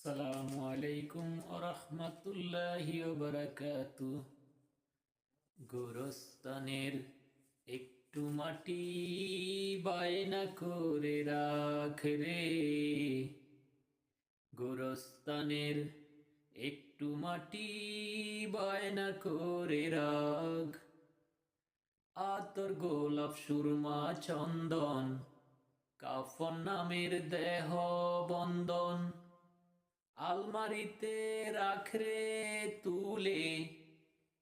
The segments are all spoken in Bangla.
আসসালামু আলাইকুম ওরহমতুল্লাহি ওবারাকাতু। গোরস্তানের একটু মাটি বায়না করে রাখ রে, গোরস্তানের একটু মাটি বায়না করে রাখ। আতর গোলাপ সুরমা চন্দন কাফন নামের দেহ বন্দন আলমারিতে রাখরে তুলে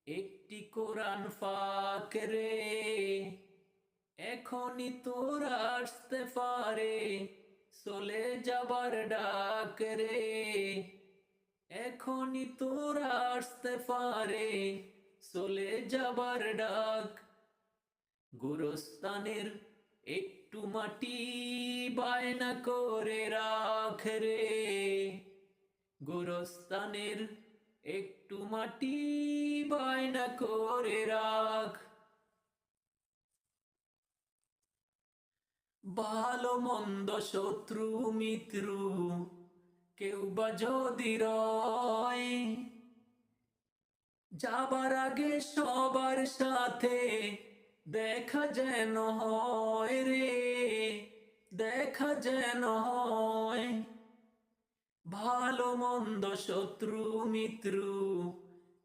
একটি কোরআন ফাক রে। এখনই তোর আসতে পারে চলে যাবার ডাক রে, এখনই তোর আসতে পারে চলে যাবার ডাক। গোরস্তানের একটু মাটি বায়না করে রাখ রে, গোরস্তানের একটু মাটি বায়না করে রাখ। ভালো মন্দ শত্রু মিত্র কেউ বা যদি রয়, যাবার আগে সবার সাথে দেখা যেন হয় রে, দেখা যেন হয়। ভালো মন্দ শত্রু মিত্র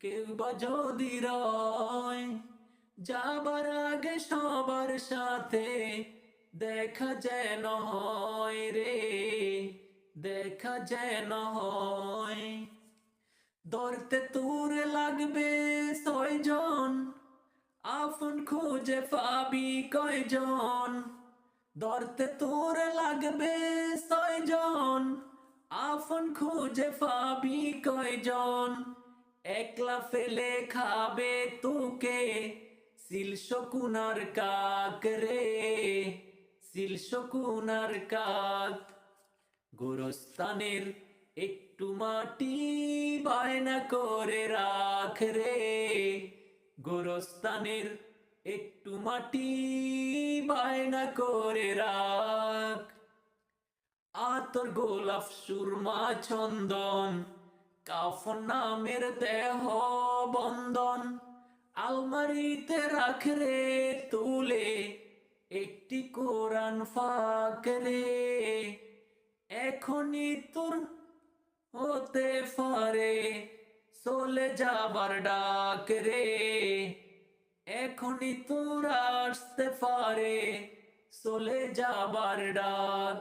কেউ বা যদি রয়, যাবার আগে সবার সাথে দেখা যেন হয় রে, দেখা যেন হয়। ধরতে তোর লাগবে 6 জন, আপন খুঁজে পাবি কয়জন। ধরতে তোর লাগবে 6 জন, আপন খুঁজে পাবি কয়জন। একলা ফেলে খাবে তোকে সিল শকুনার কাক রে, সিল শকুনার কাক। গোরস্তানের একটু মাটি বায়না করে রাখ রে, গোরস্তানের একটু মাটি বায়না করে রাখ। আতর গোলাপ সুরমা চন্দন কাফন নামের দেহ বন্দন আলমারিতে রাখ রে তুলে একটি কোরআন ফাক রে। এখনই তোর হতে পারে চলে যাবার ডাক রে, এখনই তোর আসতে পারে চলে যাবার ডাক।